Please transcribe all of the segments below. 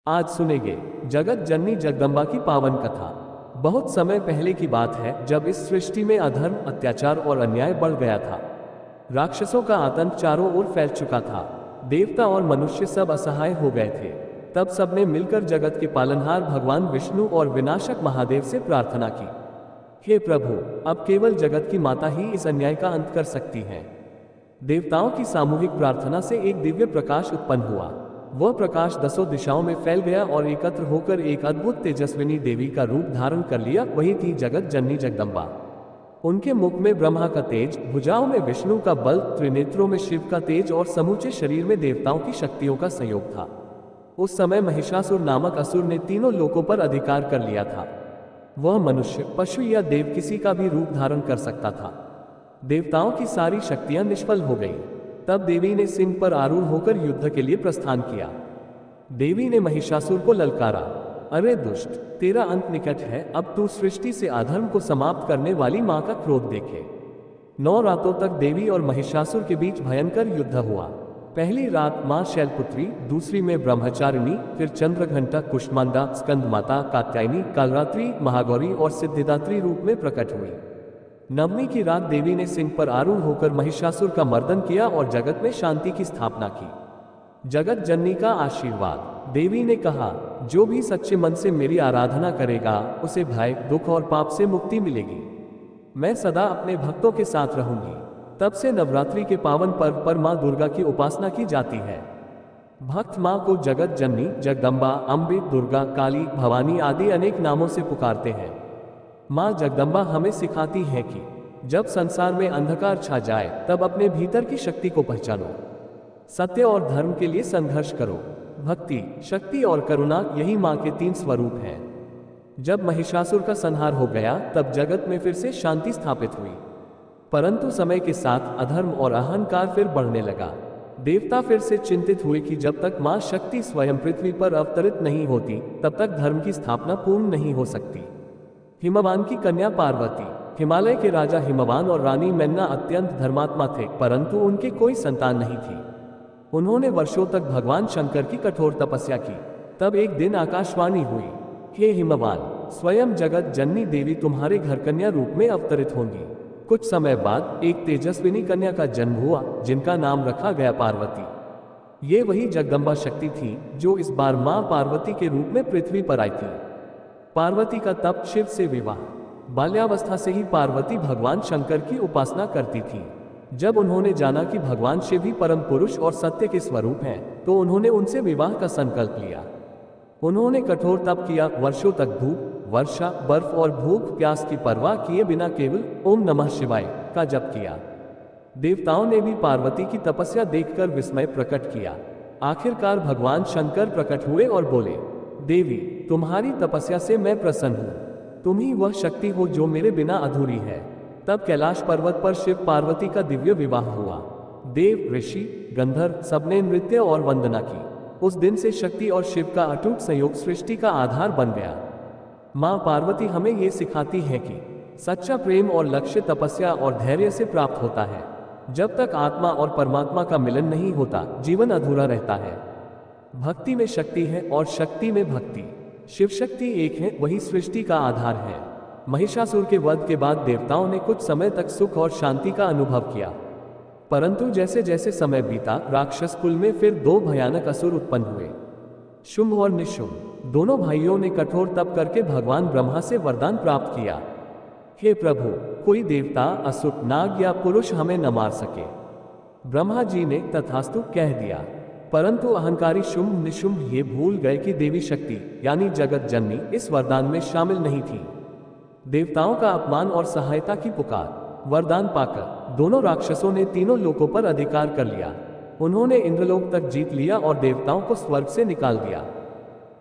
आज सुनेंगे जगत जननी जगदम्बा की पावन कथा। बहुत समय पहले की बात है जब इस सृष्टि में अधर्म, अत्याचार और अन्याय बढ़ गया था। राक्षसों का आतंक चारों ओर फैल चुका था। देवता और मनुष्य सब असहाय हो गए थे। तब सबने मिलकर जगत के पालनहार भगवान विष्णु और विनाशक महादेव से प्रार्थना की, हे प्रभु, अब केवल जगत की माता ही इस अन्याय का अंत कर सकती है। देवताओं की सामूहिक प्रार्थना से एक दिव्य प्रकाश उत्पन्न हुआ। वह प्रकाश दसों दिशाओं में फैल गया और एकत्र होकर एक अद्भुत तेजस्विनी देवी का रूप धारण कर लिया। वही थी जगत जननी जगदम्बा। उनके मुख में ब्रह्मा का तेज, भुजाओं में विष्णु का बल, त्रिनेत्रों में शिव का तेज और समूचे शरीर में देवताओं की शक्तियों का संयोग था। उस समय महिषासुर नामक असुर ने तीनों लोकों पर अधिकार कर लिया था। वह मनुष्य, पशु या देव किसी का भी रूप धारण कर सकता था। देवताओं की सारी शक्तियां निष्फल हो गईं। तब देवी ने सिंह पर आरूढ़ होकर युद्ध के लिए प्रस्थान किया। देवी ने महिषासुर को ललकारा, अरे दुष्ट, तेरा अंत निकट है। अब तू सृष्टि से अधर्म को समाप्त करने वाली मां का क्रोध देखे। 9 रातों तक देवी और महिषासुर के बीच भयंकर युद्ध हुआ। पहली रात मां शैलपुत्री, दूसरी में ब्रह्मचारिणी, फिर चंद्रघंटा, कुष्मांडा, स्कंदमाता, कात्यायनी, कालरात्रि, महागौरी और सिद्धिदात्री रूप में प्रकट हुई। नवमी की रात देवी ने सिंह पर आरूढ़ होकर महिषासुर का मर्दन किया और जगत में शांति की स्थापना की। जगत जननी का आशीर्वाद। देवी ने कहा, जो भी सच्चे मन से मेरी आराधना करेगा उसे भय, दुख और पाप से मुक्ति मिलेगी। मैं सदा अपने भक्तों के साथ रहूंगी। तब से नवरात्रि के पावन पर्व पर मां दुर्गा की उपासना की जाती है। भक्त मां को जगत जननी, जगदम्बा, अम्बे, दुर्गा, काली, भवानी आदि अनेक नामों से पुकारते हैं। मां जगदम्बा हमें सिखाती है कि जब संसार में अंधकार छा जाए तब अपने भीतर की शक्ति को पहचानो। सत्य और धर्म के लिए संघर्ष करो। भक्ति, शक्ति और करुणा, यही मां के 3 स्वरूप हैं। जब महिषासुर का संहार हो गया तब जगत में फिर से शांति स्थापित हुई। परंतु समय के साथ अधर्म और अहंकार फिर बढ़ने लगा। देवता फिर से चिंतित हुए कि जब तक मां शक्ति स्वयं पृथ्वी पर अवतरित नहीं होती तब तक धर्म की स्थापना पूर्ण नहीं हो सकती। हिमवान की कन्या पार्वती। हिमालय के राजा हिमवान और रानी मेन्ना अत्यंत धर्मात्मा थे, परंतु उनके कोई संतान नहीं थी। उन्होंने वर्षों तक भगवान शंकर की कठोर तपस्या की। तब एक दिन आकाशवाणी हुई, हे हिमवान, स्वयं जगत जननी देवी तुम्हारे घर कन्या रूप में अवतरित होंगी। कुछ समय बाद एक तेजस्विनी कन्या का जन्म हुआ जिनका नाम रखा गया पार्वती। ये वही जगदम्बा शक्ति थी जो इस बार मां पार्वती के रूप में पृथ्वी पर आई थी। पार्वती का तप, शिव से विवाह। बाल्यावस्था से ही पार्वती भगवान शंकर की उपासना करती थी। जब उन्होंने जाना कि भगवान शिव ही परम पुरुष और सत्य के स्वरूप हैं, तो उन्होंने उनसे विवाह का संकल्प लिया। उन्होंने कठोर तप किया, वर्षों तक धूप, वर्षा, बर्फ और भूख प्यास की परवाह किए बिना केवल ओम नमः शिवाय का जप किया। देवताओं ने भी पार्वती की तपस्या देखकर विस्मय प्रकट किया। आखिरकार भगवान शंकर प्रकट हुए और बोले, देवी, तुम्हारी तपस्या से मैं प्रसन्न हूँ। तुम ही वह शक्ति हो जो मेरे बिना अधूरी है। तब कैलाश पर्वत पर शिव पार्वती का दिव्य विवाह हुआ। देव, ऋषि, गंधर्व सबने नृत्य और वंदना की। उस दिन से शक्ति और शिव का अटूट संयोग सृष्टि का आधार बन गया। मां पार्वती हमें ये सिखाती है कि सच्चा प्रेम और लक्ष्य तपस्या और धैर्य से प्राप्त होता है। जब तक आत्मा और परमात्मा का मिलन नहीं होता, जीवन अधूरा रहता है। भक्ति में शक्ति है और शक्ति में भक्ति। शिव शक्ति एक है, वही सृष्टि का आधार है। महिषासुर के वध के बाद देवताओं ने कुछ समय तक सुख और शांति का अनुभव किया, परंतु जैसे जैसे समय बीता, राक्षस कुल में फिर 2 भयानक असुर उत्पन्न हुए, शुंभ और निशुंभ। दोनों भाइयों ने कठोर तप करके भगवान ब्रह्मा से वरदान प्राप्त किया, हे प्रभु, कोई देवता, असुर, नाग या पुरुष हमें न मार सके। ब्रह्मा जी ने तथास्तु कह दिया, परंतु अहंकारी शुंभ निशुंभ ये भूल गए कि देवी शक्ति यानी जगत जननी इस वरदान में शामिल नहीं थी। देवताओं का अपमान और सहायता की पुकार। वरदान पाकर दोनों राक्षसों ने तीनों लोकों पर अधिकार कर लिया। उन्होंने इंद्रलोक तक जीत लिया और देवताओं को स्वर्ग से निकाल दिया।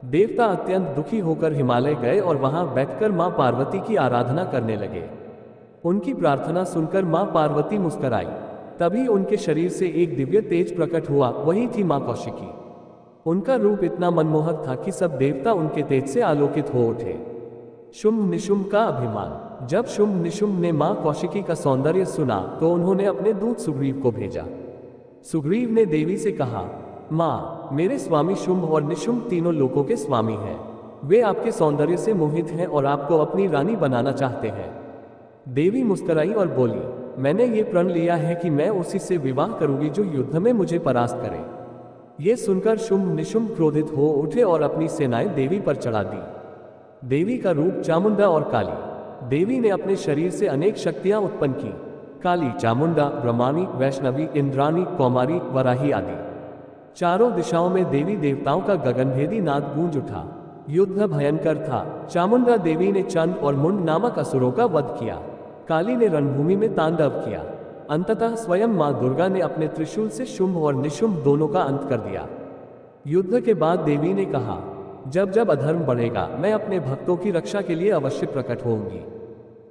देवता अत्यंत दुखी होकर हिमालय गए और वहां बैठकर मां पार्वती की आराधना करने लगे। उनकी प्रार्थना सुनकर मां पार्वती मुस्कुराई। तभी उनके शरीर से एक दिव्य तेज प्रकट हुआ, वही थी मां कौशिकी। उनका रूप इतना मनमोहक था कि सब देवता उनके तेज से आलोकित हो उठे। शुंभ निशुंभ का अभिमान। जब शुंभ निशुंभ ने मां कौशिकी का सौंदर्य सुना तो उन्होंने अपने दूत सुग्रीव को भेजा। सुग्रीव ने देवी से कहा, माँ, मेरे स्वामी शुंभ और निशुंभ तीनों लोकों के स्वामी हैं। वे आपके सौंदर्य से मोहित हैं और आपको अपनी रानी बनाना चाहते हैं। देवी मुस्कुराई और बोली, मैंने ये प्रण लिया है कि मैं उसी से विवाह करूंगी जो युद्ध में मुझे परास्त करे। ये सुनकर शुंभ निशुंभ क्रोधित हो उठे और अपनी सेनाएं देवी पर चढ़ा दी। देवी का रूप चामुंडा और काली। देवी ने अपने शरीर से अनेक शक्तियां उत्पन्न की। काली, चामुंडा, ब्रह्माणी, वैष्णवी, इंद्राणी, कौमारी, वराही आदि। चारों दिशाओं में देवी देवताओं का गगनभेदी नाद गूंज उठा। युद्ध भयंकर था। चामुंडा देवी ने चंड और मुंड नामक असुरों का वध किया। काली ने रणभूमि में तांडव किया। अंततः स्वयं मां दुर्गा ने अपने त्रिशूल से शुंभ और निशुंभ दोनों का अंत कर दिया। युद्ध के बाद देवी ने कहा, जब जब अधर्म बढ़ेगा मैं अपने भक्तों की रक्षा के लिए अवश्य प्रकट होंगी।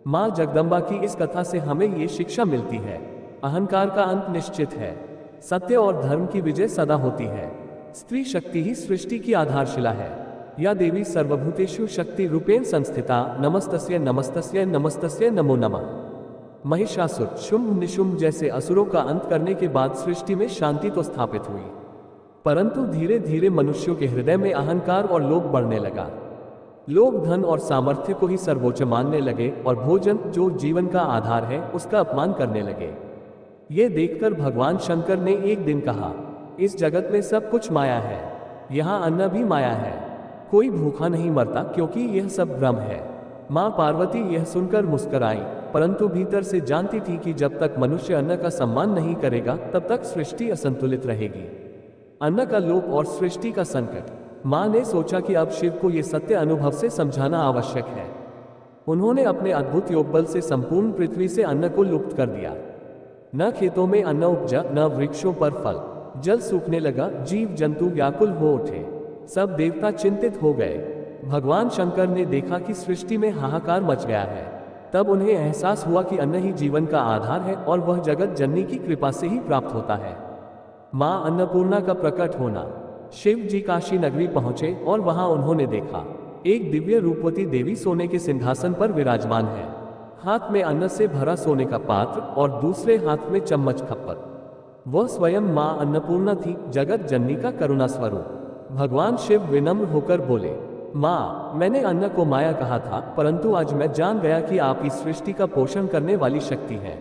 मां जगदम्बा की इस कथा से हमें ये शिक्षा मिलती है, अहंकार का अंत निश्चित है, सत्य और धर्म की विजय सदा होती है। स्त्री शक्ति ही सृष्टि की आधारशिला है। या देवी सर्वभूतेषु शक्ति रूपेण संस्थिता, नमस्तस्यै नमस्तस्यै नमस्तस्यै नमो नमः। महिषासुर, शुंभ निशुंभ जैसे असुरों का अंत करने के बाद सृष्टि में शांति तो स्थापित हुई, परंतु धीरे धीरे मनुष्यों के हृदय में अहंकार और लोभ बढ़ने लगा। लोग धन और सामर्थ्य को ही सर्वोच्च मानने लगे और भोजन, जो जीवन का आधार है, उसका अपमान करने लगे। ये देखकर भगवान शंकर ने एक दिन कहा, इस जगत में सब कुछ माया है, यहाँ अन्न भी माया है, कोई भूखा नहीं मरता क्योंकि यह सब भ्रम है। माँ पार्वती यह सुनकर मुस्कुराई, परंतु भीतर से जानती थी कि जब तक मनुष्य अन्न का सम्मान नहीं करेगा तब तक सृष्टि असंतुलित रहेगी। अन्न का लोप और सृष्टि का संकट। माँ ने सोचा कि अब शिव को यह सत्य अनुभव से समझाना आवश्यक है। उन्होंने अपने अद्भुत योगबल से संपूर्ण पृथ्वी से अन्न को लुप्त कर दिया। न खेतों में अन्न उपजा, न वृक्षों पर फल। जल सूखने लगा, जीव जंतु व्याकुल हो उठे, सब देवता चिंतित हो गए। भगवान शंकर ने देखा कि सृष्टि में हाहाकार मच गया है। तब उन्हें एहसास हुआ कि अन्न ही जीवन का आधार है और वह जगत जननी की कृपा से ही प्राप्त होता है। माँ अन्नपूर्णा का प्रकट होना। शिव जी काशी नगरी पहुंचे और वहां उन्होंने देखा एक दिव्य रूपवती देवी सोने के सिंहासन पर विराजमान है। हाथ में अन्न से भरा सोने का पात्र और दूसरे हाथ में चम्मच खप्पर। वह स्वयं माँ अन्नपूर्णा थी, जगत जननी का करुणा स्वरूप। भगवान शिव विनम्र होकर बोले, माँ, मैंने अन्न को माया कहा था, परंतु आज मैं जान गया कि आप इस सृष्टि का पोषण करने वाली शक्ति हैं।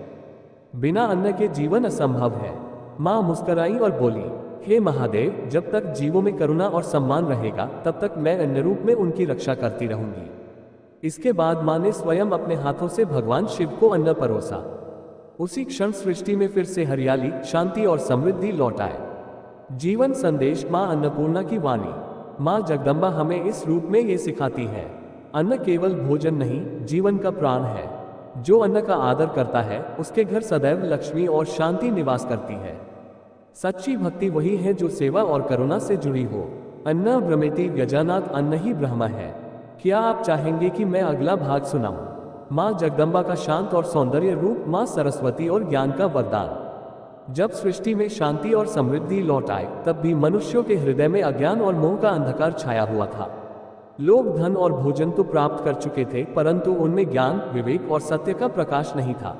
बिना अन्न के जीवन असंभव है। माँ मुस्कुराई और बोली, हे महादेव, जब तक जीवों में करुणा और सम्मान रहेगा तब तक मैं अन्न रूप में उनकी रक्षा करती रहूंगी। इसके बाद माँ ने स्वयं अपने हाथों से भगवान शिव को अन्न परोसा। उसी क्षण सृष्टि में फिर से हरियाली, शांति और समृद्धि लौट आए। जीवन संदेश। माँ अन्नपूर्णा की वाणी। माँ जगदम्बा हमें इस रूप में ये सिखाती है, अन्न केवल भोजन नहीं, जीवन का प्राण है। जो अन्न का आदर करता है उसके घर सदैव लक्ष्मी और शांति निवास करती है। सच्ची भक्ति वही है जो सेवा और करुणा से जुड़ी हो। अन्न ब्रह्मेति व्यजानात्, अन्न ही ब्रह्म है। क्या आप चाहेंगे कि मैं अगला भाग सुनाऊं? माँ जगदम्बा का शांत और सौंदर्य रूप, माँ सरस्वती और ज्ञान का वरदान। जब सृष्टि में शांति और समृद्धि लौट आए तब भी मनुष्यों के हृदय में अज्ञान और मोह का अंधकार छाया हुआ था। लोग धन और भोजन तो प्राप्त कर चुके थे, परंतु उनमें ज्ञान, विवेक और सत्य का प्रकाश नहीं था।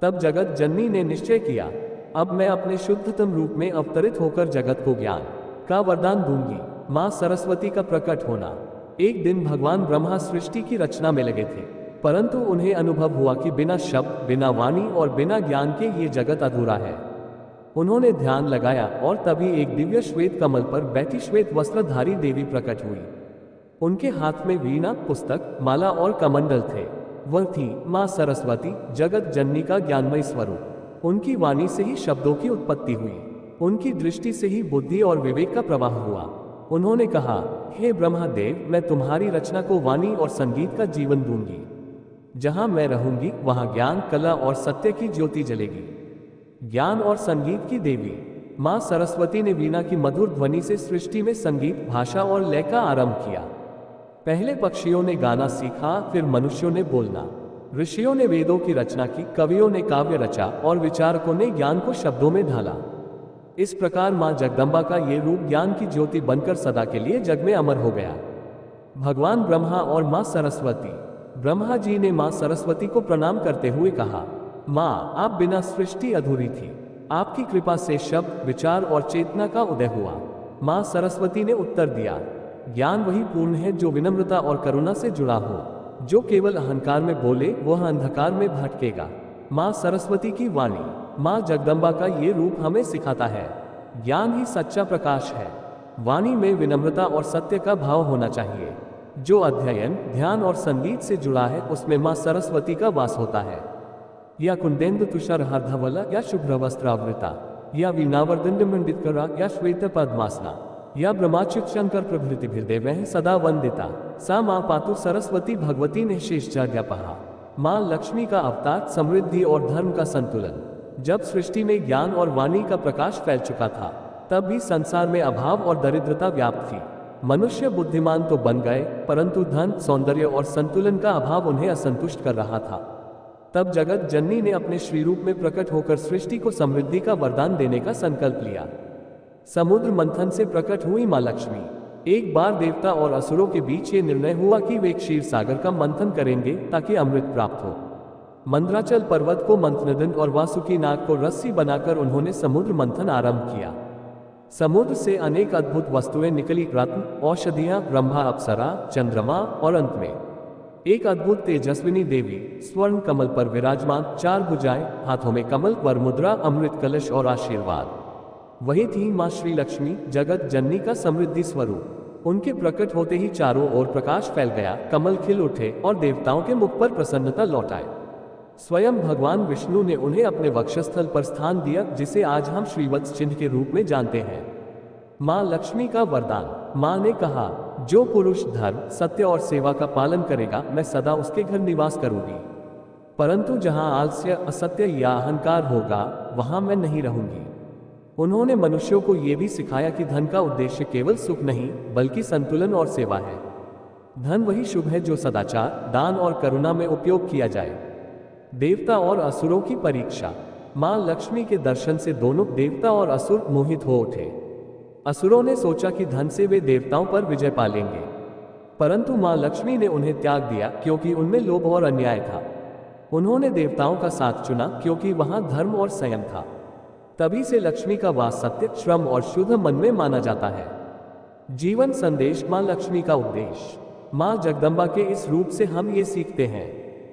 तब जगत जननी ने निश्चय किया, अब मैं अपने शुद्धतम रूप में अवतरित होकर जगत को ज्ञान का वरदान दूंगी। माँ सरस्वती का प्रकट होना। एक दिन भगवान ब्रह्मा सृष्टि की रचना में लगे थे, परंतु उन्हें अनुभव हुआ कि बिना शब्द, बिना वाणी और बिना ज्ञान के ये जगत अधूरा है। उन्होंने ध्यान लगाया और तभी एक दिव्य श्वेत कमल पर बैठी श्वेत वस्त्रधारी देवी प्रकट हुई। उनके हाथ में वीणा, पुस्तक, माला और कमंडल थे। वह थी माँ सरस्वती, जगत जननी का ज्ञानमय स्वरूप। उनकी वाणी से ही शब्दों की उत्पत्ति हुई, उनकी दृष्टि से ही बुद्धि और विवेक का प्रवाह हुआ। उन्होंने कहा, हे ब्रह्मदेव, मैं तुम्हारी रचना को वाणी और संगीत का जीवन दूंगी। जहां मैं रहूंगी वहां ज्ञान, कला और सत्य की ज्योति जलेगी। ज्ञान और संगीत की देवी। माँ सरस्वती ने वीणा की मधुर ध्वनि से सृष्टि में संगीत, भाषा और लय का आरंभ किया। पहले पक्षियों ने गाना सीखा, फिर मनुष्यों ने बोलना। ऋषियों ने वेदों की रचना की, कवियों ने काव्य रचा और विचारकों ने ज्ञान को शब्दों में ढाला। इस प्रकार माँ जगदम्बा का ये रूप ज्ञान की ज्योति बनकर सदा के लिए जग में अमर हो गया। भगवान ब्रह्मा और माँ सरस्वती। ब्रह्मा जी ने माँ सरस्वती को प्रणाम करते हुए कहा, माँ, आप बिना सृष्टि अधूरी थी। आपकी कृपा से शब्द, विचार और चेतना का उदय हुआ। माँ सरस्वती ने उत्तर दिया, ज्ञान वही पूर्ण है जो विनम्रता और करुणा से जुड़ा हो। जो केवल अहंकार में बोले वह अंधकार में भटकेगा। माँ सरस्वती की वाणी, माँ जगदम्बा का ये रूप हमें सिखाता है, ज्ञान ही सच्चा प्रकाश है। वाणी में विनम्रता और सत्य का भाव होना चाहिए। जो अध्ययन, ध्यान और संगीत से जुड़ा है उसमें माँ सरस्वती का वास होता है। या कुंदेन्दु तुषार हरधवला या शुभ्र वस्त्रावृता या वीणावर्दंड मंडित करा या श्वेत पद्मासना या ब्रह्माच्युत शंकर प्रभृतिभिर्देवैः सदा वंदिता सा माँ पातु सरस्वती भगवती ने शेष जाज्ञापहा। माँ लक्ष्मी का अवतार, समृद्धि और धर्म का संतुलन। जब सृष्टि में ज्ञान और वाणी का प्रकाश फैल चुका था तब भी संसार में अभाव और दरिद्रता व्याप्त थी। मनुष्य बुद्धिमान तो बन गए परंतु धन, सौंदर्य और संतुलन का अभाव उन्हें असंतुष्ट कर रहा था। तब जगत जननी ने अपने श्री रूप में प्रकट होकर सृष्टि को समृद्धि का वरदान देने का संकल्प लिया। समुद्र मंथन से प्रकट हुई माँ लक्ष्मी। एक बार देवता और असुरों के बीच ये निर्णय हुआ कि वे क्षीर सागर का मंथन करेंगे ताकि अमृत प्राप्त हो। मंद्राचल पर्वत को मंथनदंड और वासुकी नाग को रस्सी बनाकर उन्होंने समुद्र मंथन आरंभ किया। समुद्र से अनेक अद्भुत वस्तुएं निकली, रत्न, औषधियां, ब्रह्मा, अप्सरा, चंद्रमा और अंत में एक अद्भुत तेजस्विनी देवी स्वर्ण कमल पर विराजमान, 4 भुजाएं, हाथों में कमल, वर मुद्रा, अमृत कलश और आशीर्वाद। वही थी माँ श्री लक्ष्मी, जगत जननी का समृद्धि स्वरूप। उनके प्रकट होते ही चारों ओर प्रकाश फैल गया, कमल खिल उठे और देवताओं के मुख पर प्रसन्नता लौट आई। स्वयं भगवान विष्णु ने उन्हें अपने वक्षस्थल पर स्थान दिया, जिसे आज हम श्रीवत्स चिन्ह के रूप में जानते हैं। माँ लक्ष्मी का वरदान। माँ ने कहा, जो पुरुष धर्म, सत्य और सेवा का पालन करेगा मैं सदा उसके घर निवास करूंगी, परंतु जहाँ आलस्य, असत्य या अहंकार होगा वहाँ मैं नहीं रहूंगी। उन्होंने मनुष्यों को ये भी सिखाया कि धन का उद्देश्य केवल सुख नहीं बल्कि संतुलन और सेवा है। धन वही शुभ है जो सदाचार, दान और करुणा में उपयोग किया जाए। देवता और असुरों की परीक्षा। माँ लक्ष्मी के दर्शन से दोनों देवता और असुर मोहित हो उठे। असुरों ने सोचा कि धन से वे देवताओं पर विजय पा लेंगे, परंतु माँ लक्ष्मी ने उन्हें त्याग दिया क्योंकि उनमें लोभ और अन्याय था। उन्होंने देवताओं का साथ चुना क्योंकि वहां धर्म और संयम था। तभी से लक्ष्मी का वास सत्य, श्रम और शुद्ध मन में माना जाता है। जीवन संदेश। माँ लक्ष्मी का उपदेश। माँ जगदम्बा के इस रूप से हम ये सीखते हैं,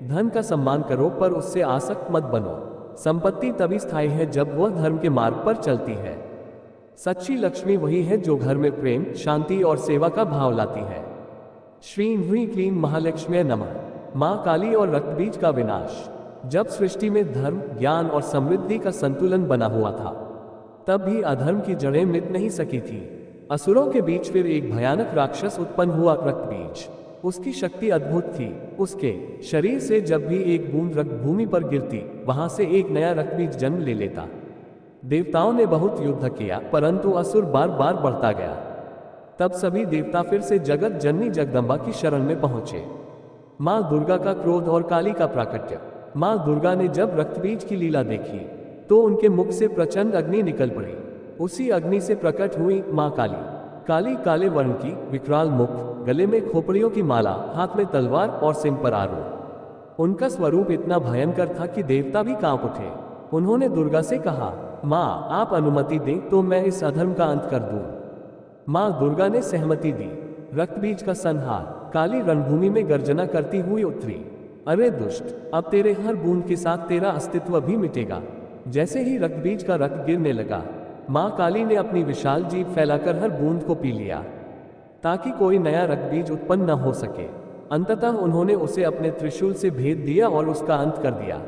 धन का सम्मान करो पर उससे आसक्त मत बनो। संपत्ति तभी स्थायी है जब वह धर्म के मार्ग पर चलती है। सच्ची लक्ष्मी वही है जो घर में प्रेम, शांति और सेवा का भाव लाती है। श्रीं ह्रीं क्लीं महालक्ष्म्यै नमः। माँ काली और रक्तबीज का विनाश। जब सृष्टि में धर्म, ज्ञान और समृद्धि का संतुलन बना हुआ था तब भी अधर्म की जड़ें मिट नहीं सकी थी। असुरों के बीच फिर एक भयानक राक्षस उत्पन्न हुआ, रक्तबीज। उसकी शक्ति अद्भुत थी। उसके शरीर से जब भी एक बूंद रक्त भूमि पर गिरती वहां से एक नया रक्तबीज जन्म ले लेता। देवताओं ने बहुत युद्ध किया परंतु असुर बार बार बढ़ता गया। तब सभी देवता फिर से जगत जननी जगदम्बा की शरण में पहुंचे। माँ दुर्गा का क्रोध और काली का प्राकट्य। माँ दुर्गा ने जब रक्तबीज की लीला देखी तो उनके मुख से प्रचंड अग्नि निकल पड़ी। उसी अग्नि से प्रकट हुई माँ काली। काली काले वर्ण की, विकराल मुख, गले में खोपड़ियों की माला, हाथ में तलवार और सिंह पर आरोह। उनका स्वरूप इतना भयंकर था कि देवता भी कांप उठे। उन्होंने दुर्गा से कहा, माँ आप अनुमति दें तो मैं इस अधर्म का अंत कर दूं। माँ दुर्गा ने सहमति दी। रक्तबीज का संहार। काली रणभूमि में गर्जना करती हुई उतरी। अरे दुष्ट, अब तेरे हर बूंद के साथ तेरा अस्तित्व भी मिटेगा। जैसे ही रक्तबीज का रक्त गिरने लगा माँ काली ने अपनी विशाल जीभ फैलाकर हर बूंद को पी लिया ताकि कोई नया रक्तबीज उत्पन्न न हो सके। अंततः उन्होंने उसे अपने त्रिशूल से भेद दिया और उसका अंत कर दिया।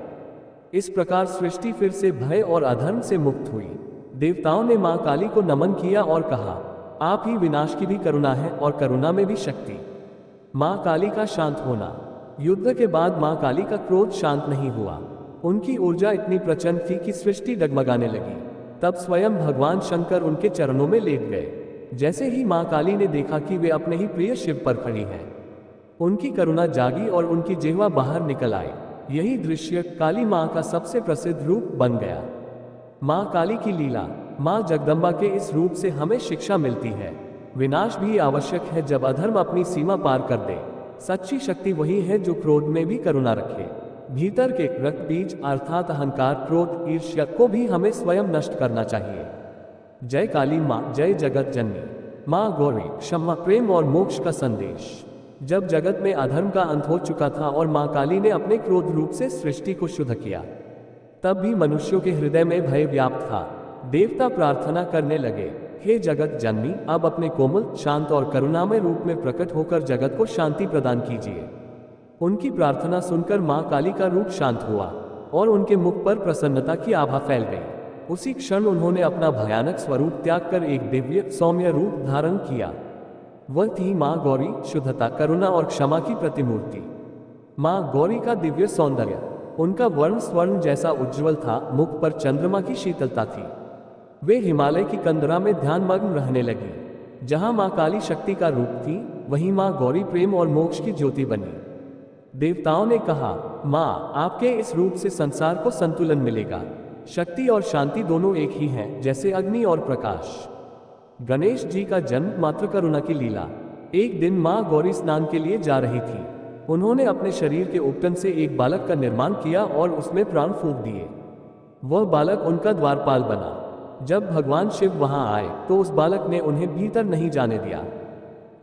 इस प्रकार सृष्टि फिर से भय और अधर्म से मुक्त हुई। देवताओं ने माँ काली को नमन किया और कहा, आप ही विनाश की भी करुणा है और करुणा में भी शक्ति। माँ काली का शांत होना। युद्ध के बाद माँ काली का क्रोध शांत नहीं हुआ। उनकी ऊर्जा इतनी प्रचंड थी कि सृष्टि डगमगाने लगी। तब स्वयं भगवान शंकर उनके चरणों में लेट गए। जैसे ही माँ काली ने देखा कि वे अपने ही प्रिय शिव पर खड़ी हैं, उनकी करुणा जागी और उनकी जिह्वा बाहर निकल आई। यही दृश्य काली माँ का सबसे प्रसिद्ध रूप बन गया। माँ काली की लीला। माँ जगदम्बा के इस रूप से हमें शिक्षा मिलती है, विनाश भी आवश्यक है जब अधर्म अपनी सीमा पार कर दे। सच्ची शक्ति वही है जो क्रोध में भी करुणा रखे, भीतर के रक्त बीज अर्थात अहंकार, क्रोध, ईर्ष्या को भी हमें स्वयं नष्ट करना चाहिए। जय काली माँ, जय जगत जननी माँ गौरी, क्षमा, प्रेम और मोक्ष का संदेश। जब जगत में अधर्म का अंत हो चुका था और माँ काली ने अपने क्रोध रूप से सृष्टि को शुद्ध किया, तब भी मनुष्यों के हृदय में भय व्याप्त था। देवता प्रार्थना करने लगे, हे जगत जननी, अब अपने कोमल, शांत और करुणामय रूप में प्रकट होकर जगत को शांति प्रदान कीजिए। उनकी प्रार्थना सुनकर माँ काली का रूप शांत हुआ और उनके मुख पर प्रसन्नता की आभा फैल गई। उसी क्षण उन्होंने अपना भयानक स्वरूप त्याग कर एक दिव्य सौम्य रूप धारण किया। वह थी माँ गौरी, शुद्धता, करुणा और क्षमा की प्रतिमूर्ति। माँ गौरी का दिव्य सौंदर्य, उनका वर्ण स्वर्ण जैसा उज्ज्वल था, मुख पर चंद्रमा की शीतलता थी। वे हिमालय की कंदरा में ध्यानमग्न रहने लगी। जहां माँ काली शक्ति का रूप थी, वहीं माँ गौरी प्रेम और मोक्ष की ज्योति बनी। देवताओं ने कहा, माँ, आपके इस रूप से संसार को संतुलन मिलेगा। शक्ति और शांति दोनों एक ही हैं, जैसे अग्नि और प्रकाश। गणेश जी का जन्म मात्र करुणा की लीला। एक दिन माँ गौरी स्नान के लिए जा रही थी। उन्होंने अपने शरीर के उपटन से एक बालक का निर्माण किया और उसमें प्राण फूंक दिए। वह बालक उनका द्वारपाल बना। जब भगवान शिव वहां आए तो उस बालक ने उन्हें भीतर नहीं जाने दिया।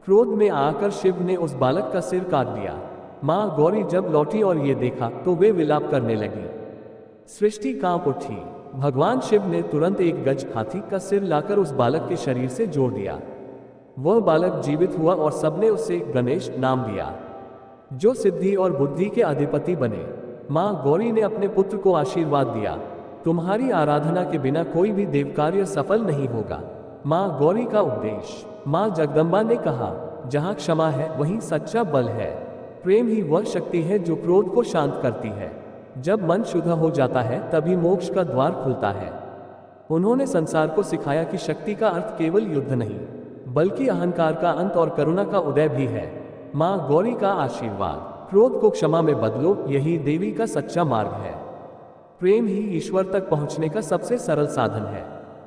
क्रोध में आकर शिव ने उस बालक का सिर काट दिया। माँ गौरी जब लौटी और ये देखा तो वे विलाप करने लगी। सृष्टि कांप उठी। भगवान शिव ने तुरंत एक गज हाथी का सिर लाकर उस बालक के शरीर से जोड़ दिया। वह बालक जीवित हुआ और सबने उसे गणेश नाम दिया, जो सिद्धि और बुद्धि के अधिपति बने। माँ गौरी ने अपने पुत्र को आशीर्वाद दिया, तुम्हारी आराधना के बिना कोई भी देव कार्य सफल नहीं होगा। माँ गौरी का उपदेश। माँ जगदम्बा ने कहा, जहाँ क्षमा है वहीं सच्चा बल है। प्रेम ही वह शक्ति है जो क्रोध को शांत करती है। जब मन शुद्ध हो जाता है तभी मोक्ष का द्वार खुलता है। उन्होंने संसार को सिखाया कि शक्ति का अर्थ केवल युद्ध नहीं, बल्कि अहंकार का अंत और करुणा का उदय भी है। माँ गौरी का आशीर्वाद, क्रोध को क्षमा में बदलो, यही देवी का सच्चा मार्ग है। प्रेम ही ईश्वर तक पहुंचने का सबसे सरल साधन है।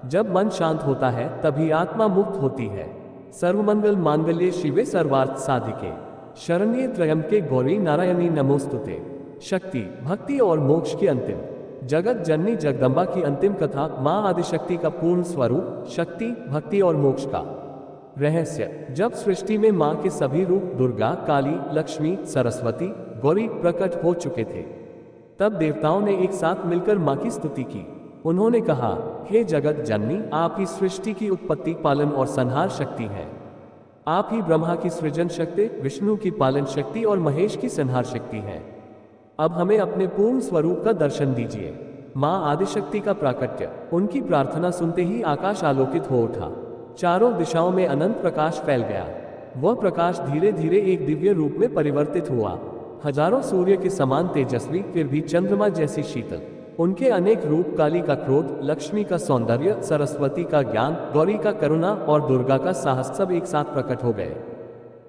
जब मन शांत होता है तभी आत्मा मुक्त होती है। सर्वमंगल मांगल्ये शिवे सर्वार्थ साधिके, शरण्ये त्र्यंबके गौरी नारायणी नमोस्तुते। शक्ति, भक्ति और मोक्ष की अंतिम, जगत जननी जगदम्बा की अंतिम कथा, माँ आदिशक्ति का पूर्ण स्वरूप, शक्ति, भक्ति और मोक्ष का रहस्य। जब सृष्टि में माँ के सभी रूप दुर्गा, काली, लक्ष्मी, सरस्वती, गौरी प्रकट हो चुके थे, तब देवताओं ने एक साथ मिलकर माँ की स्तुति की। उन्होंने कहा, हे जगत जननी, आप ही सृष्टि की उत्पत्ति, पालन और संहार शक्ति है। आप ही ब्रह्मा की सृजन शक्ति, विष्णु की पालन शक्ति और महेश की संहार शक्ति है। अब हमें अपने पूर्ण स्वरूप का दर्शन दीजिए। माँ आदिशक्ति का प्राकट्य। उनकी प्रार्थना सुनते ही आकाश आलोकित हो उठा। चारों दिशाओं में अनंत प्रकाश फैल गया। वह प्रकाश धीरे धीरे एक दिव्य रूप में परिवर्तित हुआ। हजारों सूर्य के समान तेजस्वी, फिर भी चंद्रमा जैसी शीतल। उनके अनेक रूप, काली का क्रोध, लक्ष्मी का सौंदर्य, सरस्वती का ज्ञान, गौरी का करुणा और दुर्गा का साहस सब एक साथ प्रकट हो गए।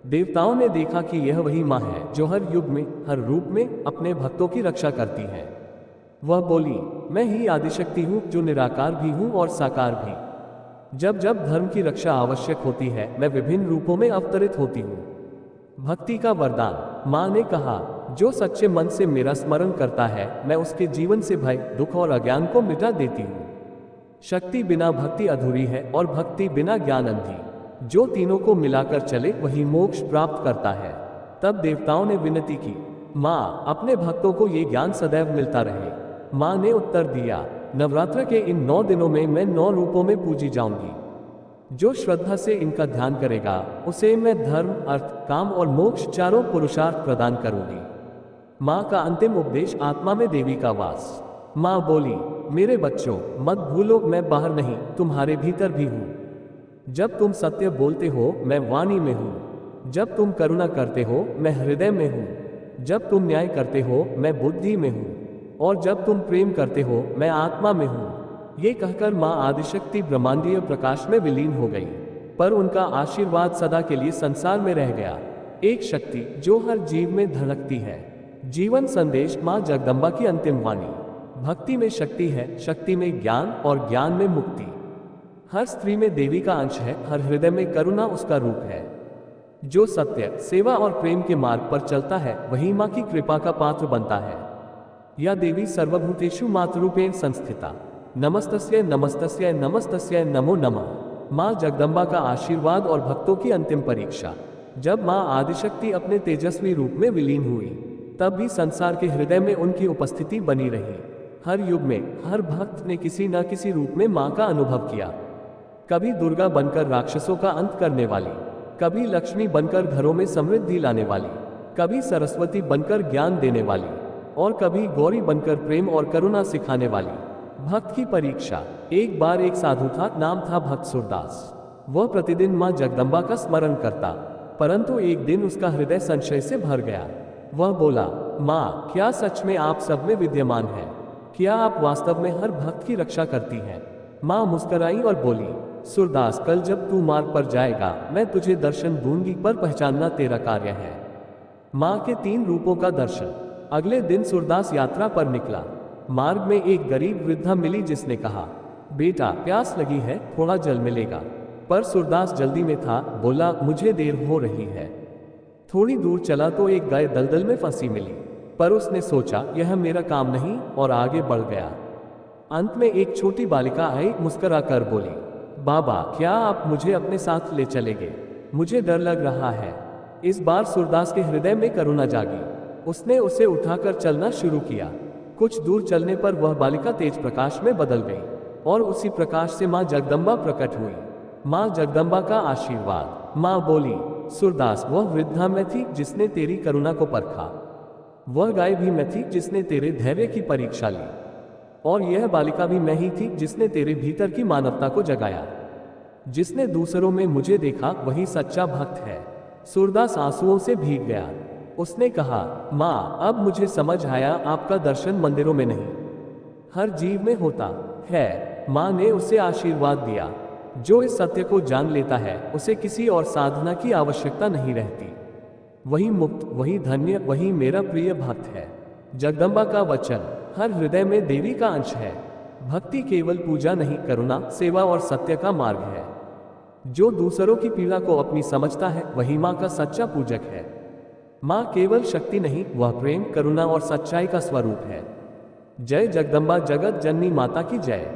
देवताओं ने देखा कि यह वही माँ है जो हर युग में, हर रूप में अपने भक्तों की रक्षा करती है। वह बोली, मैं ही आदिशक्ति हूँ, जो निराकार भी हूँ और साकार भी। जब जब धर्म की रक्षा आवश्यक होती है, मैं विभिन्न रूपों में अवतरित होती हूँ। भक्ति का वरदान। माँ ने कहा, जो सच्चे मन से मेरा स्मरण करता है, मैं उसके जीवन से भय, दुख और अज्ञान को मिटा देती हूँ। शक्ति बिना भक्ति अधूरी है और भक्ति बिना ज्ञान अंधी। जो तीनों को मिलाकर चले वही मोक्ष प्राप्त करता है। तब देवताओं ने विनती की, माँ, अपने भक्तों को ये ज्ञान सदैव मिलता रहे। माँ ने उत्तर दिया, नवरात्र के इन 9 दिनों में मैं 9 रूपों में पूजी जाऊंगी। जो श्रद्धा से इनका ध्यान करेगा, उसे मैं धर्म, अर्थ, काम और मोक्ष चारों पुरुषार्थ प्रदान करूंगी। माँ का अंतिम उपदेश, आत्मा में देवी का वास। माँ बोली, मेरे बच्चों, मत भूलो, मैं बाहर नहीं, तुम्हारे भीतर भी हूँ। जब तुम सत्य बोलते हो, मैं वाणी में हूँ। जब तुम करुणा करते हो, मैं हृदय में हूँ। जब तुम न्याय करते हो, मैं बुद्धि में हूँ। और जब तुम प्रेम करते हो, मैं आत्मा में हूँ। ये कहकर माँ आदिशक्ति ब्रह्मांडीय प्रकाश में विलीन हो गई, पर उनका आशीर्वाद सदा के लिए संसार में रह गया। एक शक्ति जो हर जीव में धड़कती है। जीवन संदेश, माँ जगदम्बा की अंतिम वाणी। भक्ति में शक्ति है, शक्ति में ज्ञान और ज्ञान में मुक्ति। हर स्त्री में देवी का अंश है, हर हृदय में करुणा उसका रूप है। जो सत्य, सेवा और प्रेम के मार्ग पर चलता है, वही माँ की कृपा का पात्र बनता है। या देवी सर्वभूतेषु मातृरूपेण संस्थिता, नमस्तस्यै नमस्तस्यै नमस्तस्यै नमो नमः। माँ जगदम्बा का आशीर्वाद और भक्तों की अंतिम परीक्षा। जब माँ आदिशक्ति अपने तेजस्वी रूप में विलीन हुई, तब भी संसार के हृदय में उनकी उपस्थिति बनी रही। हर युग में हर भक्त ने किसी न किसी रूप में माँ का अनुभव किया। कभी दुर्गा बनकर राक्षसों का अंत करने वाली, कभी लक्ष्मी बनकर घरों में समृद्धि लाने वाली, कभी सरस्वती बनकर ज्ञान देने वाली, और कभी गौरी बनकर प्रेम और करुणा सिखाने वाली। भक्त की परीक्षा। एक बार एक साधु था, नाम था भक्त सूरदास। वह प्रतिदिन माँ जगदम्बा का स्मरण करता, परंतु एक दिन उसका हृदय संशय से भर गया। वह बोला, माँ, क्या सच में आप सब में विद्यमान है? क्या आप वास्तव में हर भक्त की रक्षा करती हैं? माँ मुस्कुराई और बोली, सूरदास, कल जब तू मार्ग पर जाएगा, मैं तुझे दर्शन दूंगी, पर पहचानना तेरा कार्य है। माँ के 3 रूपों का दर्शन। अगले दिन सूरदास यात्रा पर निकला। मार्ग में एक गरीब वृद्धा मिली जिसने कहा, बेटा, प्यास लगी है, थोड़ा जल मिलेगा? पर सूरदास जल्दी में था, बोला, मुझे देर हो रही है। थोड़ी दूर चला तो एक गाय दलदल में फंसी मिली, पर उसने सोचा, यह मेरा काम नहीं, और आगे बढ़ गया। अंत में एक छोटी बालिका आई, मुस्कुरा कर बोली, बाबा, क्या आप मुझे अपने साथ ले चलेंगे? मुझे डर लग रहा है। इस बार सूरदास के हृदय में करुणा जागी। उसने उसे उठाकर चलना शुरू किया। कुछ दूर चलने पर वह बालिका तेज प्रकाश में बदल गई, और उसी प्रकाश से माँ जगदम्बा प्रकट हुई। माँ जगदम्बा का आशीर्वाद। माँ बोली, सूरदास, वह वृद्धा मैं थी जिसने तेरी करुणा को परखा। वह गाय भी मैं थी जिसने तेरे धैर्य की परीक्षा ली, और यह बालिका भी मैं ही थी जिसने तेरे भीतर की मानवता को जगाया। जिसने दूसरों में मुझे देखा, वही सच्चा भक्त है। सूरदास आंसुओं से भीग गया। उसने कहा, माँ, अब मुझे समझ आया, आपका दर्शन मंदिरों में नहीं, हर जीव में होता है। माँ ने उसे आशीर्वाद दिया, जो इस सत्य को जान लेता है, उसे किसी और साधना की आवश्यकता नहीं रहती। वही मुक्त, वही धन्य, वही मेरा प्रिय भक्त है। जगदम्बा का वचन। हर हृदय में देवी का अंश है। भक्ति केवल पूजा नहीं, करुणा, सेवा और सत्य का मार्ग है। जो दूसरों की पीड़ा को अपनी समझता है, वही माँ का सच्चा पूजक है। माँ केवल शक्ति नहीं, वह प्रेम, करुणा और सच्चाई का स्वरूप है। जय जगदम्बा, जगत जननी माता की जय।